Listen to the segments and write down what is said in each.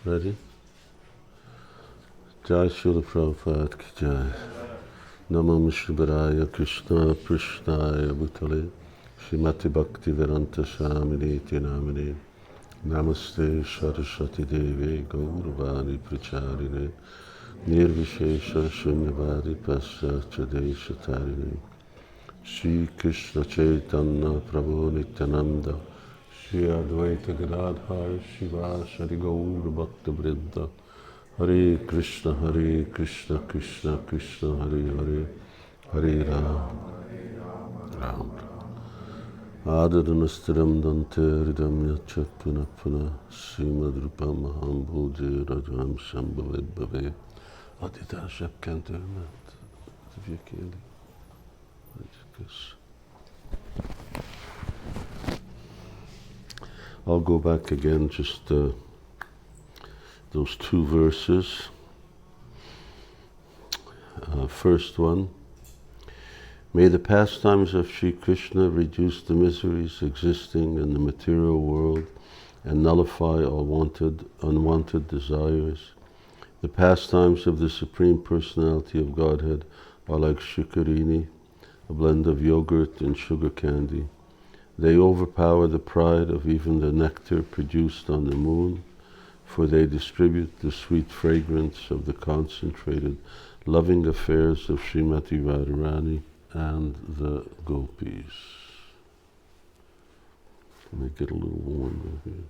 Ready? Jai Srila Prabhupada ki Jai. Namam Śivarāma Krishna Prishnaya Bhutale Srimati Bhakti Vedanta Swami Namine Namaste Saraswati Devi Gauravani Pracharine Nirvishesha Shunyavadi Paschatya Deshatarine Shri Krishna Chaitanya Prabhu Nityananda Shri Advaita Gadadhar Śivāsari Gaura Bhakta Vrinda Hare Krishna Krishna Krishna Hare Hare Hare Rama Ram Adadanastiram Dante Hridam Yachakuna Puna Srimad Rupam Maham Bhuje Rajam Shambhavet Bhave Adita Shepkante Mat Tvekeli I'll go back again, just those two verses. First one. May the pastimes of Sri Krishna reduce the miseries existing in the material world and nullify all unwanted desires. The pastimes of the Supreme Personality of Godhead are like shikarini, a blend of yogurt and sugar candy. They overpower the pride of even the nectar produced on the moon, for they distribute the sweet fragrance of the concentrated, loving affairs of Srimati Radharani and the gopis. Let me get a little warmer here.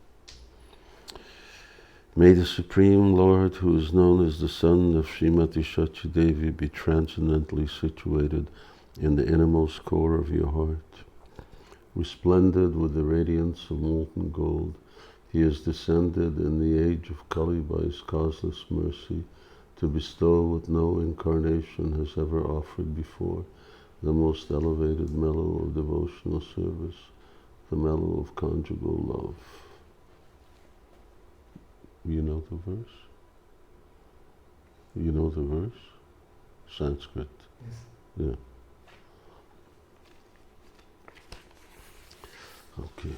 May the Supreme Lord, who is known as the son of Srimati Shachi Devi, be transcendently situated in the innermost core of your heart. Resplendent with the radiance of molten gold, he has descended in the age of Kali by his causeless mercy to bestow what no incarnation has ever offered before, the most elevated mellow of devotional service, the mellow of conjugal love. You know the verse? You know the verse? Sanskrit. Yes. Yeah. Okay.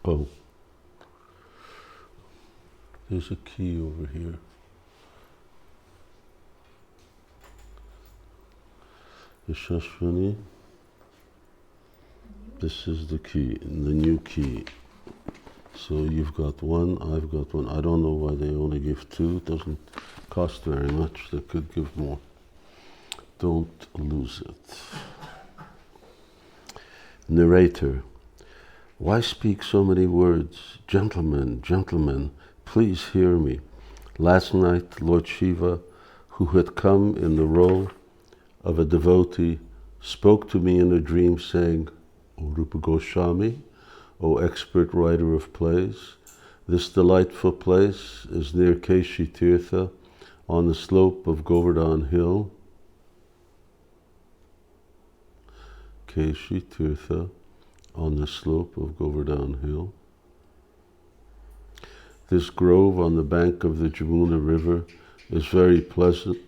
Oh. There's a key over here. Yashashwini. This is the key, the new key. So you've got one, I've got one. I don't know why they only give two. It doesn't cost very much. They could give more. Don't lose it. Narrator. Why speak so many words? Gentlemen, gentlemen, please hear me. Last night, Lord Shiva, who had come in the role of a devotee, spoke to me in a dream saying, O Rupa Goswami, O expert writer of plays, this delightful place is near Keshi Tirtha on the slope of Govardhan Hill. Keshi Tirtha on the slope of Govardhan Hill. This grove on the bank of the Jamuna River is very pleasant,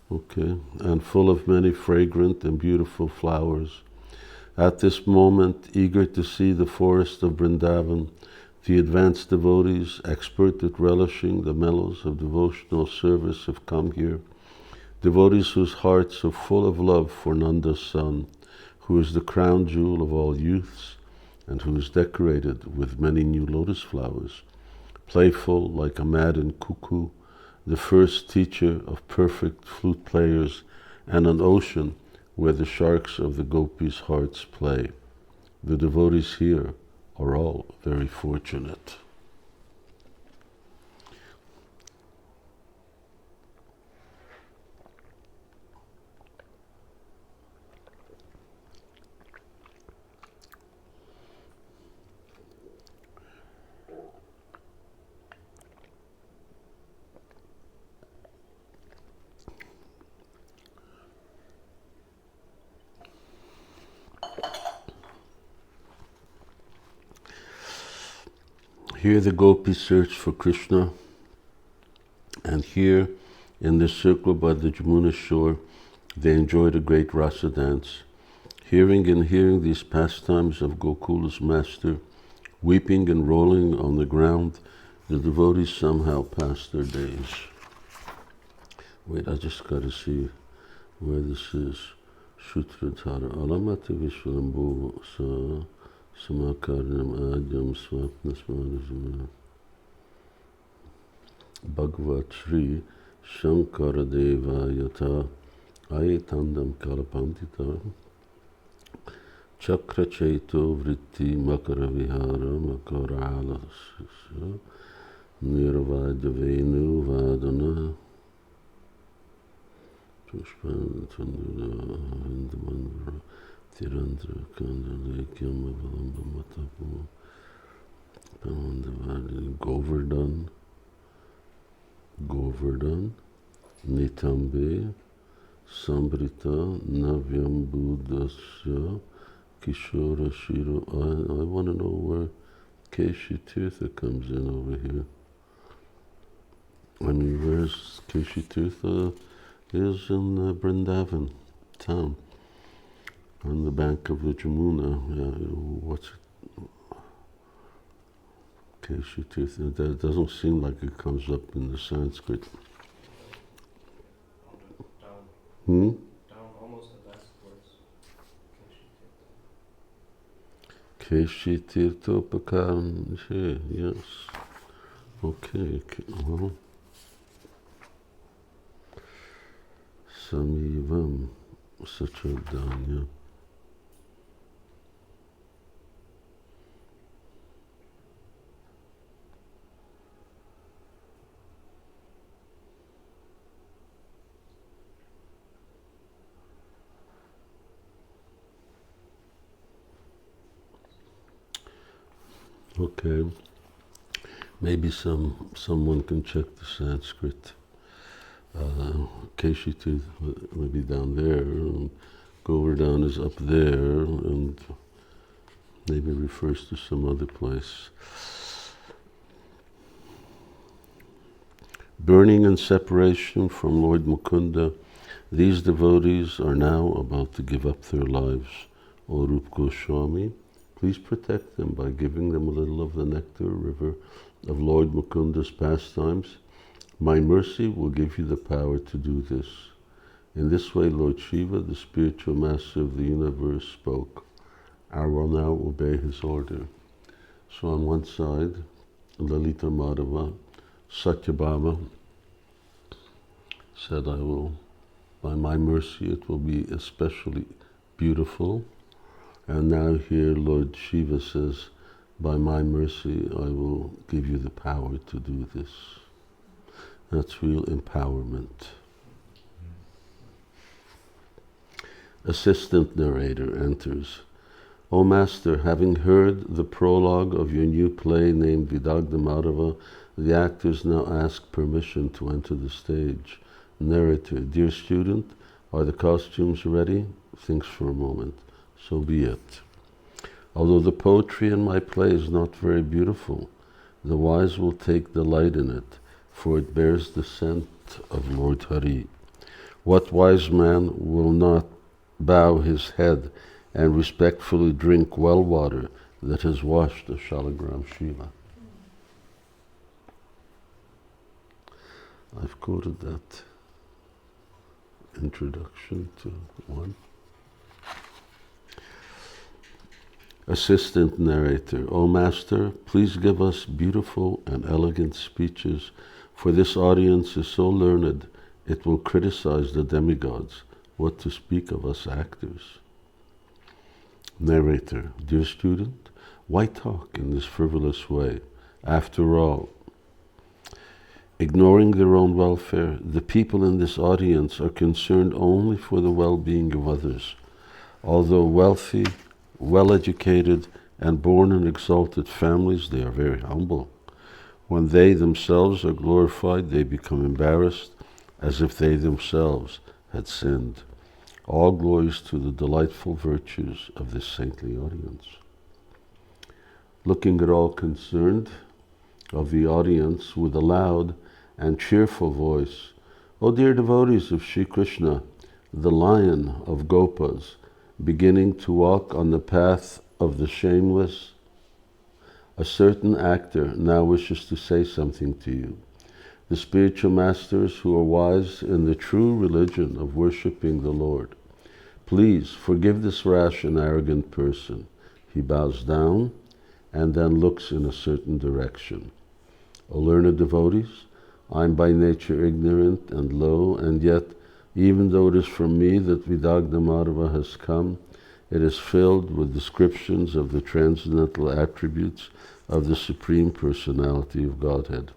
and full of many fragrant and beautiful flowers. At this moment, eager to see the forest of Vrindavan, the advanced devotees, expert at relishing the mellows of devotional service, have come here. Devotees whose hearts are full of love for Nanda's son, who is the crown jewel of all youths, and who is decorated with many new lotus flowers, playful like a maddened cuckoo, the first teacher of perfect flute players, and an ocean where the sharks of the gopis' hearts play. The devotees here are all very fortunate. Here the gopis search for Krishna, and here in this circle by the Jamuna shore they enjoyed a great rasa dance. Hearing these pastimes of Gokula's master, Weeping and rolling on the ground, the devotees somehow pass their days. Wait, I just got to see where this is. Sutratara Alamati Vishwalambu Samakaranam Adyam Swapnasmarajana Bhagavat Shri Shankara Deva Yata Ayatandam Kalapantita Chakra Chaito Vritti Makara Vihara Makara Alasya Nirvadya Venu Vadana Pushpana Tandura Tirandra Kandra Lekyam Avalamba Matapu Pamandavadi Govardhan Nitambe Sambrita Navyam Buddhasya Kishora Shiro. I want to know where Keshi Tirtha comes in over here. I mean, where's Keshi Tirtha? Is in Vrindavan town, on the bank of the Jamuna. What's it? Keshi Tirtha. That doesn't seem like it comes up in the Sanskrit. Down almost the last words. Keshi Tirtha Upakaran. Yes. Okay. Well. Samivam Sachardanya. Okay. Maybe someone can check the Sanskrit. Keshi Tirtha maybe down there, and Govardhan is up there, and maybe refers to some other place. Burning in separation from Lord Mukunda, these devotees are now about to give up their lives. O Rup Goswami, please protect them by giving them a little of the nectar river of Lord Mukunda's pastimes. My mercy will give you the power to do this. In this way, Lord Shiva, the spiritual master of the universe, spoke. I will now obey his order. So on one side, Lalita-mādhava, Satyabhama said, I will, by my mercy, it will be especially beautiful. And now here, Lord Shiva says, by my mercy, I will give you the power to do this. That's real empowerment. Assistant narrator enters. O Master, having heard the prologue of your new play named Vidagdha-mādhava, the actors now ask permission to enter the stage. Narrator, dear student, are the costumes ready? Thinks for a moment. So be it. Although the poetry in my play is not very beautiful, the wise will take delight in it, for it bears the scent of Lord Hari. What wise man will not bow his head and respectfully drink well water that has washed the Shalagram Shila? I've quoted that introduction to one. Assistant narrator, O Master, please give us beautiful and elegant speeches, for this audience is so learned, it will criticize the demigods, what to speak of us actors. Narrator, dear student, why talk in this frivolous way? After all, ignoring their own welfare, the people in this audience are concerned only for the well-being of others. Although wealthy, well-educated, and born in exalted families, they are very humble. When they themselves are glorified, they become embarrassed, as if they themselves had sinned. All glories to the delightful virtues of this saintly audience. Looking at all concerned of the audience with a loud and cheerful voice, O dear devotees of Sri Krishna, the lion of Gopas, beginning to walk on the path of the shameless, A certain actor now wishes to say something to you. The spiritual masters who are wise in the true religion of worshipping the Lord. Please forgive this rash and arrogant person. He bows down and then looks in a certain direction. O learned devotees, I am by nature ignorant and low, and yet, even though it is from me that Vidagdha-mādhava has come, it is filled with descriptions of the transcendental attributes of the Supreme Personality of Godhead.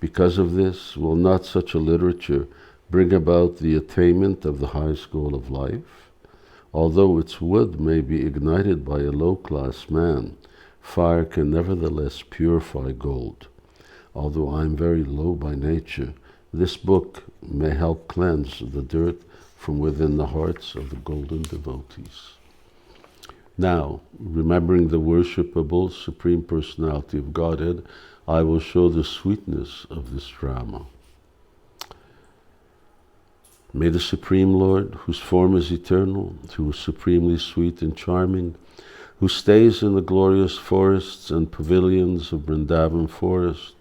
Because of this, will not such a literature bring about the attainment of the highest goal of life? Although its wood may be ignited by a low-class man, fire can nevertheless purify gold. Although I am very low by nature, this book may help cleanse the dirt from within the hearts of the golden devotees. Now, remembering the worshipable Supreme Personality of Godhead, I will show the sweetness of this drama. May the Supreme Lord, whose form is eternal, who is supremely sweet and charming, who stays in the glorious forests and pavilions of Vrindavan forest,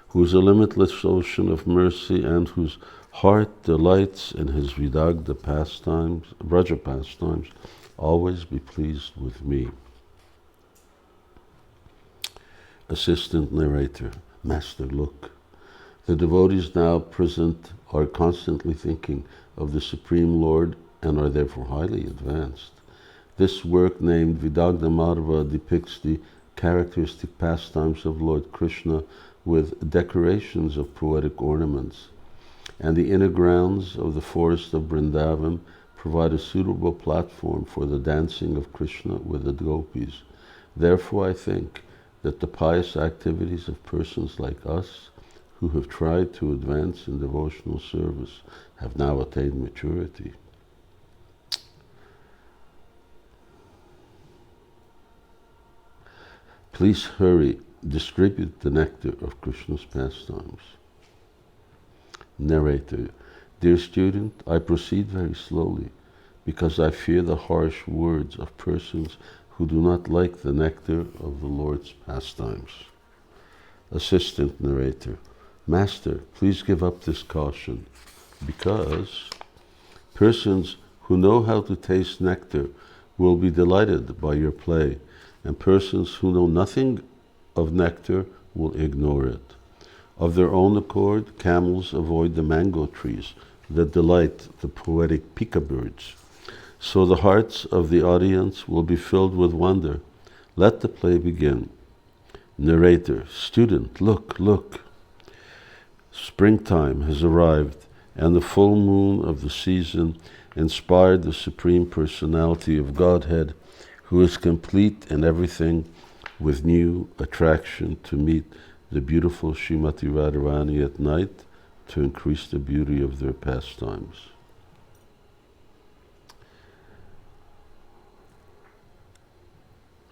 who is a limitless ocean of mercy and whose heart delights in his Vidagdha pastimes, Vraja pastimes, always be pleased with me. Assistant narrator, Master, look. The devotees now present are constantly thinking of the Supreme Lord and are therefore highly advanced. This work named Vidagdha-mādhava depicts the characteristic pastimes of Lord Krishna with decorations of poetic ornaments, and the inner grounds of the forest of Vrindavan provide a suitable platform for the dancing of Krishna with the gopis. Therefore I think that the pious activities of persons like us, who have tried to advance in devotional service, have now attained maturity. Please hurry, distribute the nectar of Krishna's pastimes. Narrator, dear student, I proceed very slowly because I fear the harsh words of persons who do not like the nectar of the Lord's pastimes. Assistant narrator, Master, please give up this caution, because persons who know how to taste nectar will be delighted by your play, and persons who know nothing of nectar will ignore it. Of their own accord, camels avoid the mango trees that delight the poetic peekabirds. So the hearts of the audience will be filled with wonder. Let the play begin. Narrator, student, look, look. Springtime has arrived, and the full moon of the season inspired the Supreme Personality of Godhead, who is complete in everything, with new attraction to meet the beautiful Srimati Radharani at night to increase the beauty of their pastimes.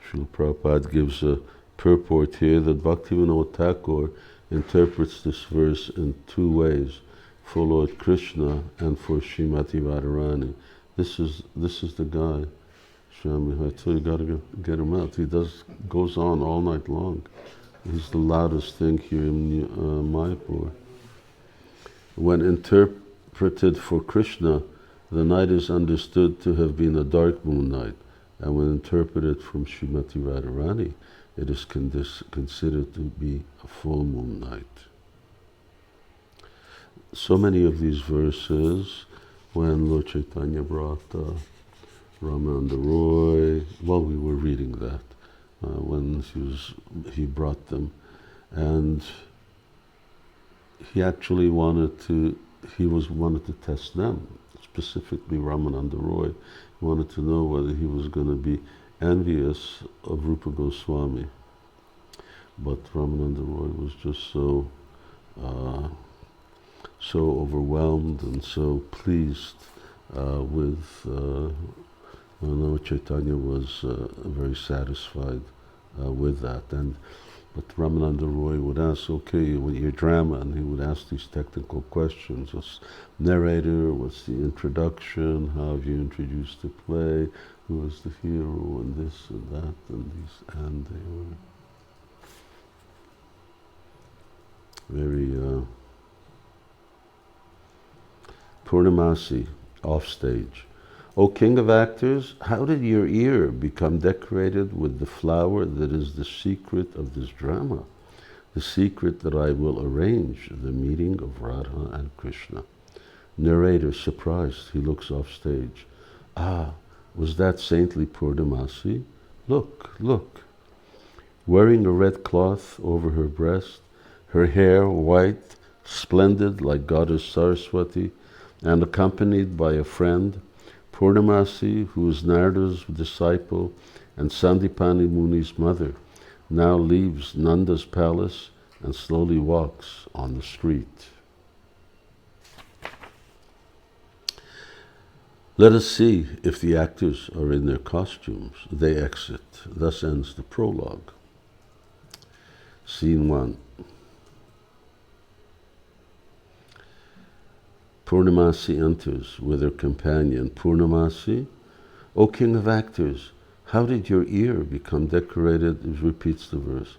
Srila Prabhupada gives a purport here that Bhaktivinoda Thakur interprets this verse in two ways, for Lord Krishna and for Srimati Radharani. This is the guy, Swami. I tell you, gotta get him out. He goes on all night long. He's the loudest thing here in Mayapur. When interpreted for Krishna, the night is understood to have been a dark moon night, and when interpreted from Srimati Radharani, it is considered to be a full moon night. So many of these verses, when Lord Chaitanya brought Ramananda Roy, well, we were reading that when he brought them, and he actually wanted to test them, specifically Ramananda Roy. He wanted to know whether he was going to be envious of Rupa Goswami. But Ramananda Roy was just so overwhelmed and so pleased with Chaitanya was very satisfied with that. But Ramananda Roy would ask, okay, with your drama, and he would ask these technical questions. What's narrator? What's the introduction? How have you introduced the play? Who is the hero? And this and that and these. And they were very Purnamasi, off stage. O king of actors, how did your ear become decorated with the flower that is the secret of this drama? The secret that I will arrange, the meeting of Radha and Krishna. Narrator, surprised, he looks off stage. Ah, was that saintly Purnamasi? Look, look. Wearing a red cloth over her breast, her hair white, splendid like goddess Saraswati, and accompanied by a friend, Purnamasi, who is Narada's disciple and Sandipani Muni's mother, now leaves Nanda's palace and slowly walks on the street. Let us see if the actors are in their costumes. They exit. Thus ends the prologue. Scene 1. Purnamasi enters with her companion. Purnamasi, O king of actors, how did your ear become decorated, repeats the verse,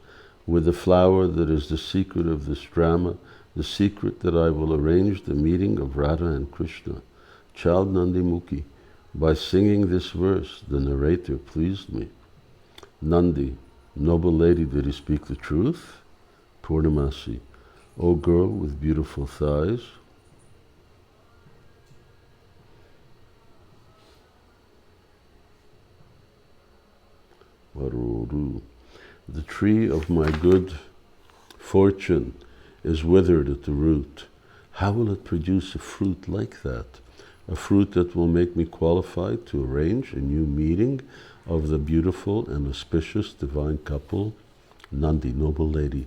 with the flower that is the secret of this drama, the secret that I will arrange the meeting of Radha and Krishna. Child Nandimukhi, by singing this verse, the narrator pleased me. Nandi, noble lady, did he speak the truth? Purnamasi, O girl with beautiful thighs. The tree of my good fortune is withered at the root. How will it produce a fruit like that? A fruit that will make me qualified to arrange a new meeting of the beautiful and auspicious divine couple? Nandi, noble lady,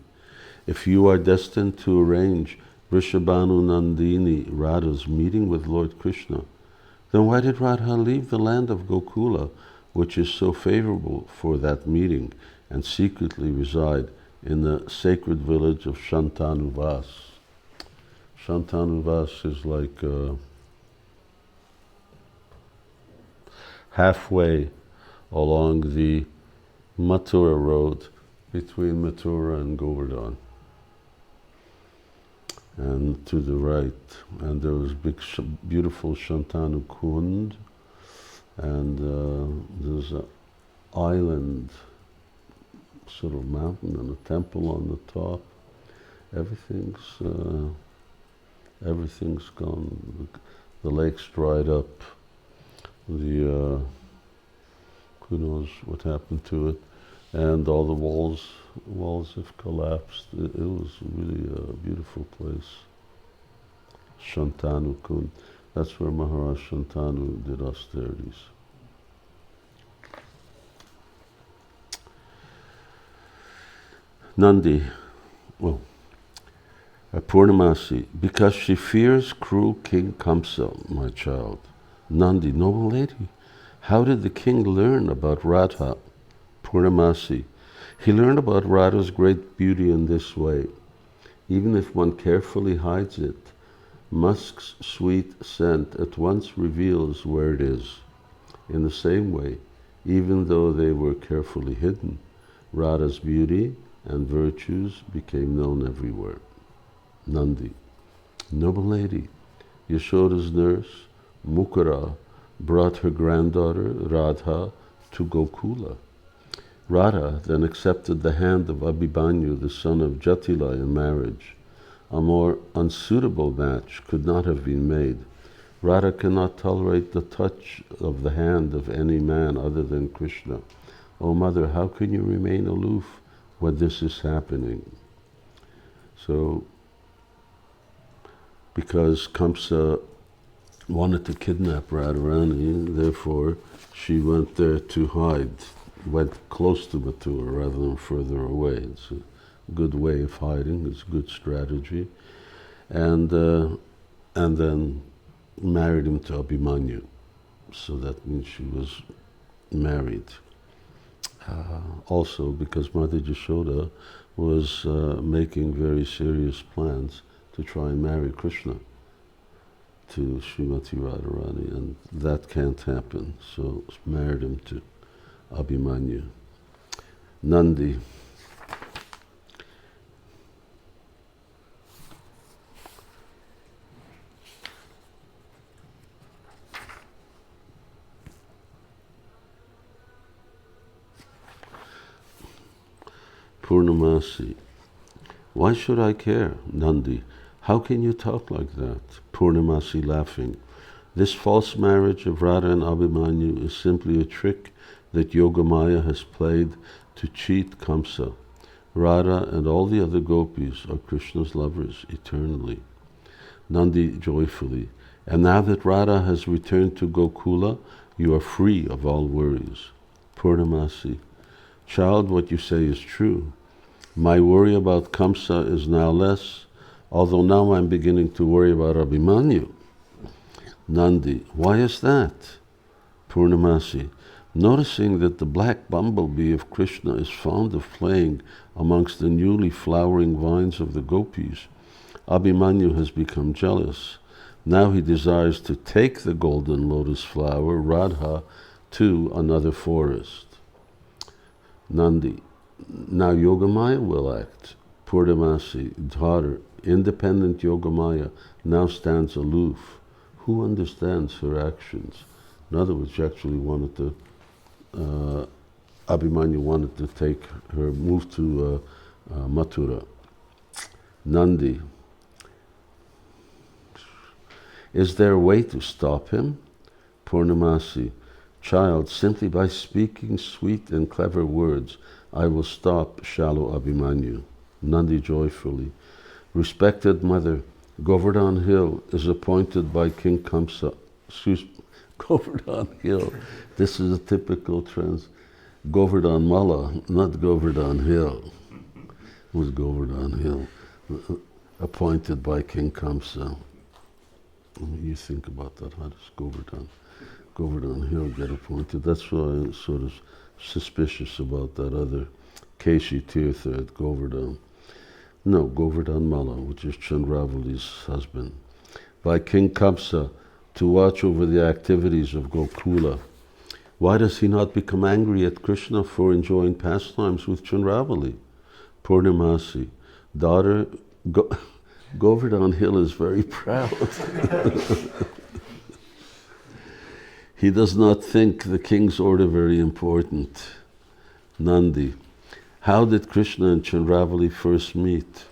if you are destined to arrange Vrishabhanu Nandini Radha's meeting with Lord Krishna, then why did Radha leave the land of Gokula, which is so favorable for that meeting, and secretly reside in the sacred village of Shantanuvas? Shantanuvas is like halfway along the Mathura road between Mathura and Govardhan, and to the right. And there was big, beautiful Shantanu Kund, and there's an island, sort of mountain, and a temple on the top. Everything's gone. The lake's dried up. Who knows what happened to it, and all the walls have collapsed. It was really a beautiful place. Shantanu Kund. That's where Maharaj Shantanu did austerities. Nandi, Purnamasi, because she fears cruel King Kamsa, my child. Nandi, noble lady, how did the king learn about Radha? Purnamasi, he learned about Radha's great beauty in this way. Even if one carefully hides it, musk's sweet scent at once reveals where it is. In the same way, even though they were carefully hidden, Radha's beauty and virtues became known everywhere. Nandi, noble lady, Yashoda's nurse, Mukara, brought her granddaughter Radha to Gokula. Radha then accepted the hand of Abhimanyu, the son of Jatila, in marriage. A more unsuitable match could not have been made. Radha cannot tolerate the touch of the hand of any man other than Krishna. O mother, how can you remain aloof when this is happening? So, because Kamsa wanted to kidnap Radharani, therefore she went there to hide, went close to Mathura rather than further away. It's a good way of hiding, it's a good strategy. And then married him to Abhimanyu. So that means she was married. Also because Mother Yashoda was making very serious plans to try and marry Krishna to Srimati Radharani, and that can't happen. So married him to Abhimanyu. Nandi. Purnamasi. Why should I care? Nandi. How can you talk like that? Purnamasi laughing. This false marriage of Radha and Abhimanyu is simply a trick that Yogamaya has played to cheat Kamsa. Radha and all the other gopis are Krishna's lovers eternally. Nandi joyfully. And now that Radha has returned to Gokula, you are free of all worries. Purnamasi. Child, what you say is true. My worry about Kamsa is now less, although now I'm beginning to worry about Abhimanyu. Nandi. Why is that? Purnamasi. Noticing that the black bumblebee of Krishna is fond of playing amongst the newly flowering vines of the gopis, Abhimanyu has become jealous. Now he desires to take the golden lotus flower, Radha, to another forest. Nandi. Now Yogamaya will act. Purnamasi. Daughter, independent Yogamaya now stands aloof. Who understands her actions? In other words, she actually wanted to Abhimanyu wanted to move to Mathura. Nandi. Is there a way to stop him? Purnamasi. Child, simply by speaking sweet and clever words, I will stop shallow Abhimanyu. Nandi joyfully. Respected mother, Govardhan Hill is appointed by King Kamsa. Govardhan Hill. This is a typical Govardhan Mala, not Govardhan Hill. It was Govardhan Hill, appointed by King Kamsa. You think about that. How does Govardhan Hill get appointed? That's why I'm sort of suspicious about that other Keshi Tirtha at Govardhan. No, Govardhan Mala, which is Chandravali's husband, by King Kamsa, to watch over the activities of Gokula. Why does he not become angry at Krishna for enjoying pastimes with Chandravali? Purnamasi. Daughter, Govardhan Hill is very proud. He does not think the king's order very important. Nandi. How did Krishna and Chandravali first meet?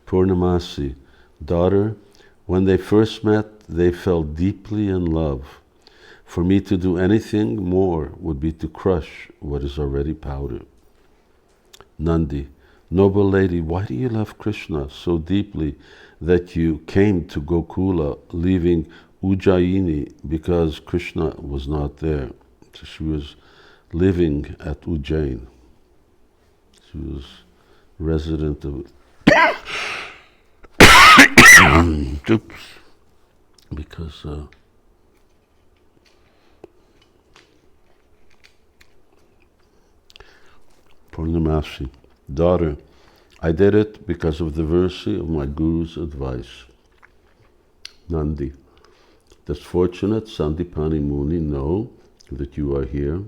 Purnamasi. Daughter, when they first met, they fell deeply in love. For me to do anything more would be to crush what is already powder. Nandi. Noble lady, why do you love Krishna so deeply that you came to Gokula, leaving Ujjayini because Krishna was not there? So she was living at Ujjain. She was resident of oops. Because Purnamasi. Daughter, I did it because of the mercy of my Guru's advice. Nandi. Does fortunate Sandipani Muni know that you are here?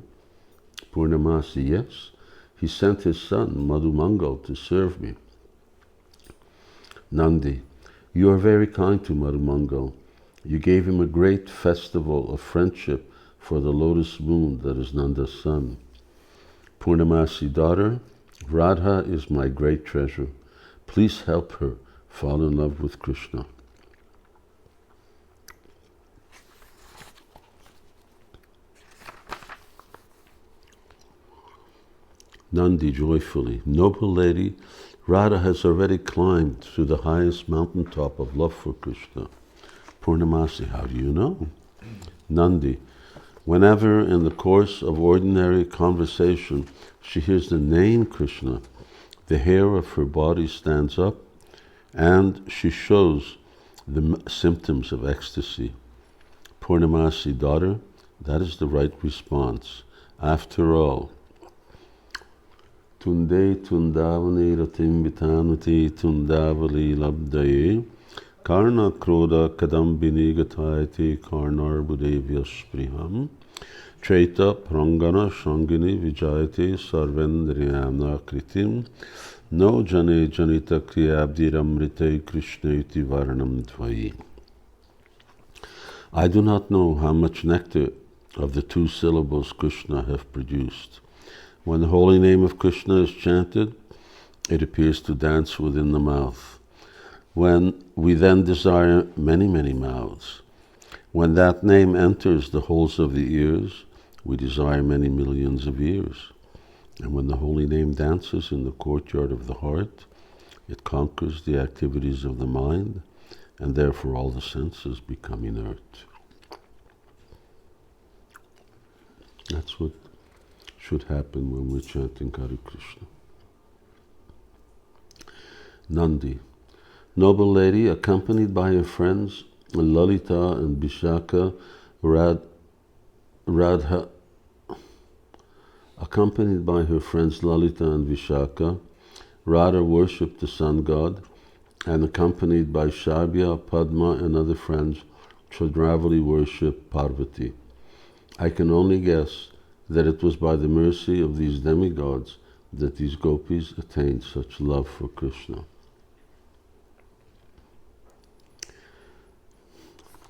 Purnamasi. Yes. He sent his son, Madhumangal, to serve me. Nandi. You are very kind to Madhumangal. You gave him a great festival of friendship for the lotus moon that is Nanda's son. Purnamasi. Daughter, Radha is my great treasure. Please help her fall in love with Krishna. Nandi joyfully. Noble lady, Radha has already climbed to the highest mountaintop of love for Krishna. Purnamasi. How do you know? Nandi. Whenever in the course of ordinary conversation she hears the name Krishna, the hair of her body stands up and she shows the symptoms of ecstasy. Purnamasi. Daughter, that is the right response. After all, Tunde tundavani ratim vitanati tundavali labdaye karna kroda kadambini gatayati karnar budevya spriham Treta prangana shangini vijayate sarvendriyana kritim no jane janita kriyabdiramrite krishneti varnam dvayi. I do not know how much nectar of the two syllables Krishna have produced. When the holy name of Krishna is chanted, it appears to dance within the mouth. When we then desire many, many mouths, when that name enters the holes of the ears, we desire many millions of ears. And when the holy name dances in the courtyard of the heart, it conquers the activities of the mind, and therefore all the senses become inert. That's what should happen when we're chanting Hare Krishna. Nandi, noble lady, accompanied by her friends Lalita and Vishaka, Radha, accompanied by her friends Lalita and Vishaka, Radha worshipped the sun god, and accompanied by Shabya, Padma, and other friends, Chandravali worshipped Parvati. I can only guess that it was by the mercy of these demigods that these gopis attained such love for Krishna.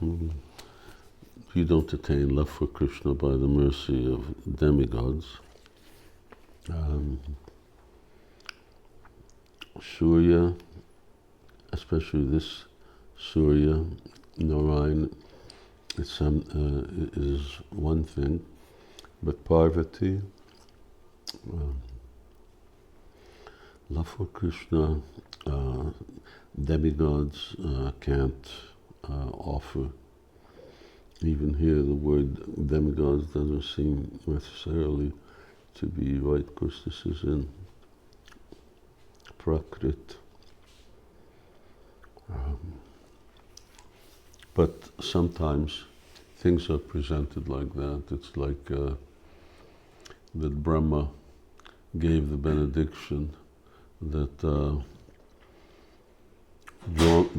You don't attain love for Krishna by the mercy of demigods. Surya, especially this Surya, Narayan, is one thing, but Parvati, love for Krishna, demigods can't offer. Even here the word demigods doesn't seem necessarily to be right, because this is in Prakrit. But sometimes things are presented like that. It's like that Brahma gave the benediction that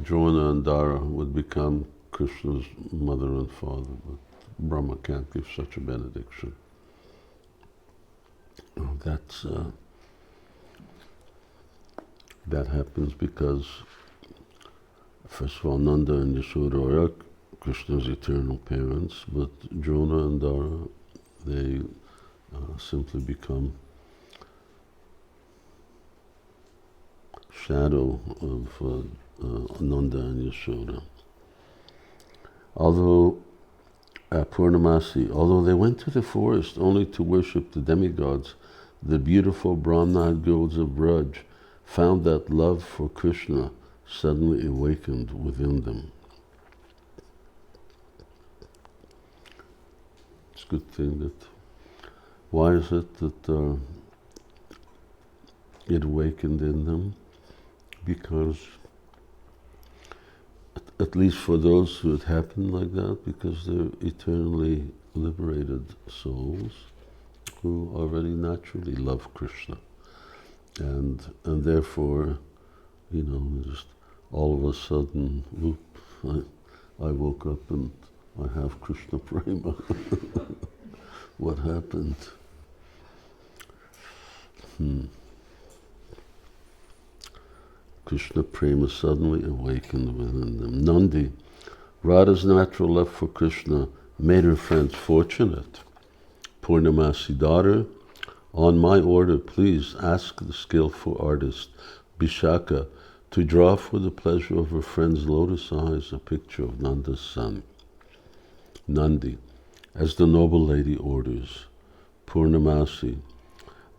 Drona and Dara would become Krishna's mother and father, but Brahma can't give such a benediction. That happens because, first of all, Nanda and Yashoda are Krishna's eternal parents, but Drona and Dara, they simply become shadow of Nanda and Yashoda. Although Purnamasi, although they went to the forest only to worship the demigods, the beautiful Brahmana girls of Braj found that love for Krishna suddenly awakened within them. It's a good thing that, why is it that it awakened in them? Because, at least for those who it happened like that, because they're eternally liberated souls who already naturally love Krishna. And therefore, just all of a sudden, whoop, I woke up and I have Krishna Prema. What happened? Krishna Prema suddenly awakened within them. Nandi, Radha's natural love for Krishna made her friends fortunate. Purnamasi, daughter, on my order, please ask the skillful artist, Vishaka, to draw for the pleasure of her friend's lotus eyes a picture of Nanda's son. Nandi, as the noble lady orders. Purnamasi,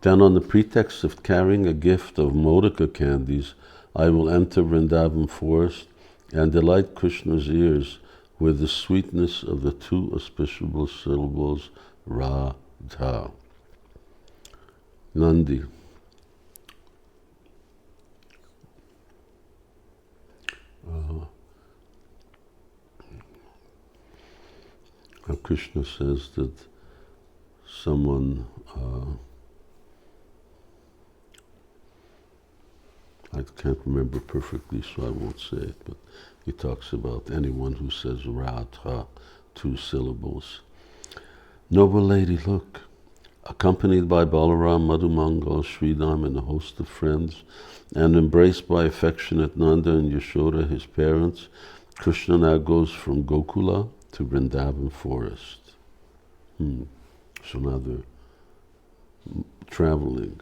then on the pretext of carrying a gift of modaka candies, I will enter Vrindavan forest and delight Krishna's ears with the sweetness of the two auspiciable syllables Radha. Nandi, Krishna says that someone, I can't remember perfectly, so I won't say it, but he talks about anyone who says Radha, two syllables. Noble lady, look, accompanied by Balaram, Madhumangal, Sridham, and a host of friends, and embraced by affectionate Nanda and Yashoda, his parents, Krishna now goes from Gokula to Vrindavan forest. So now they're traveling.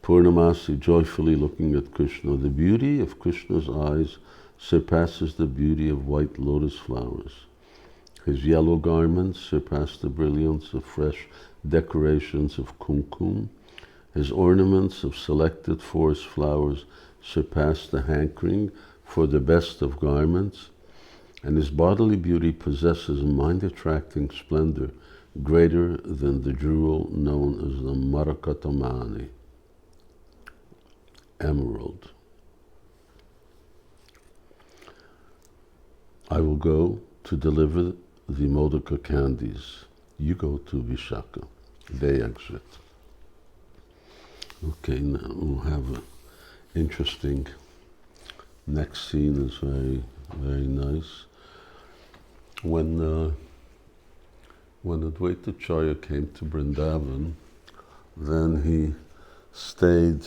Purnamasi joyfully looking at Krishna. The beauty of Krishna's eyes surpasses the beauty of white lotus flowers. His yellow garments surpass the brilliance of fresh decorations of kumkum. His ornaments of selected forest flowers surpass the hankering for the best of garments. And his bodily beauty possesses a mind-attracting splendor greater than the jewel known as the Marakatamani, emerald. I will go to deliver the Modaka candies. You go to Vishaka. They exit. Okay, now we'll have an interesting next scene. Is very, very nice. When Advaitacharya came to Vrindavan, then he stayed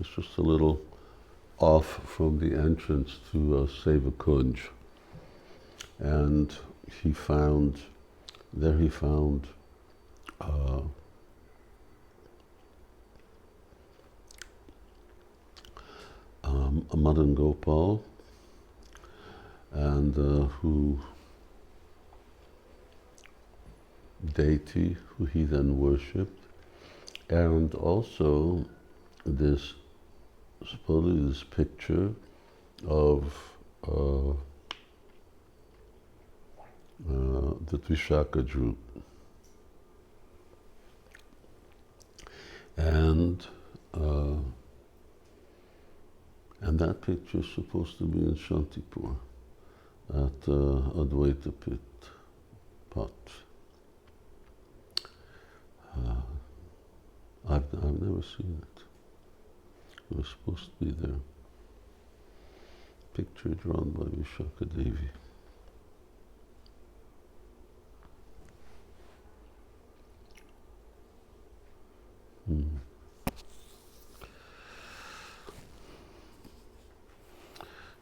it's just a little off from the entrance to Sevakunj, and he found a Madan Gopal, and who deity who he then worshipped, and also supposedly this picture of that Vishaka drew. And that picture is supposed to be in Shantipur at Advaita Pit Pat. I've never seen it. It was supposed to be there. Picture drawn by Vishaka Devi.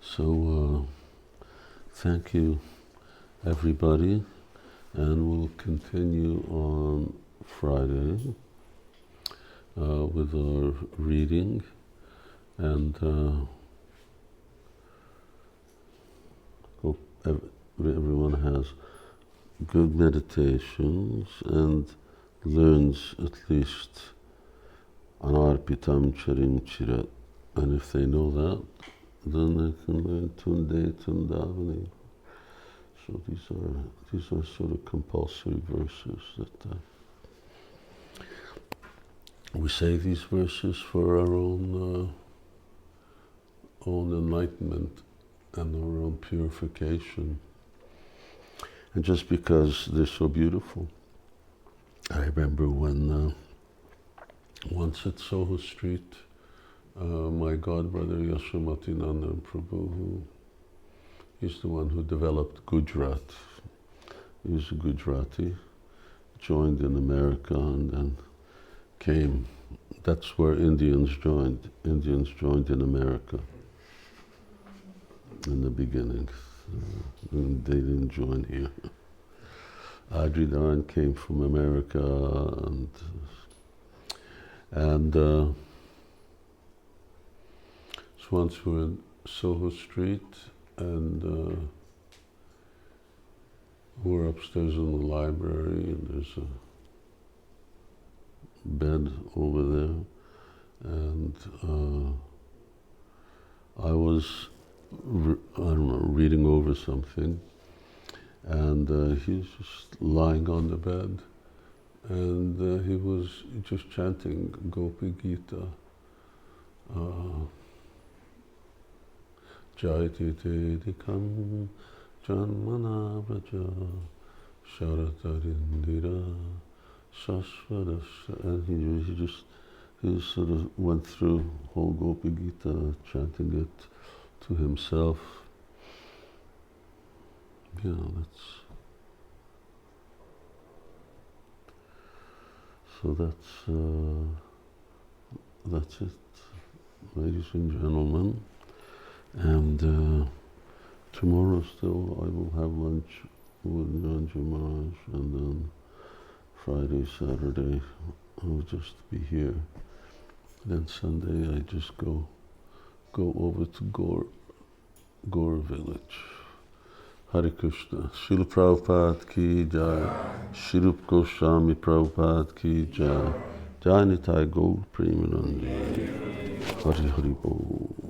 So, thank you, everybody, and we'll continue on Friday with our reading, and hope everyone has good meditations and learns at least Anarpitam Charim Chirat, and if they know that, then they can learn Tunde Tundavani. So these are sort of compulsory verses that we say these verses for our own enlightenment and our own purification, and just because they're so beautiful. I remember when once at Soho Street, my godbrother Yashomatinandan Prabhu, he's the one who developed Gujarat. He was a Gujarati, joined in America, and then came. That's where Indians joined. Indians joined in America in the beginning. And they didn't join here. Adridharan came from America, and so once we were in Soho Street, and we're upstairs in the library, and there's a bed over there, and I was, reading over something, and he was just lying on the bed, and he was just chanting Gopi Gita. Jaiti te dikam janmana vraja sharatarindira shashvara, and he sort of went through whole Gopi Gita, chanting it to himself. Yeah, that's it, ladies and gentlemen. And tomorrow still I will have lunch with Niranja Maharaj, and then Friday, Saturday, I'll just be here. Then Sunday I just go over to Gore village. Hare Krishna. Srila Prabhupada ki jai. Shrup Goswami Prabhupada ki jai. Jai Nitai Gaur Premanandi. Hari Hari Bol.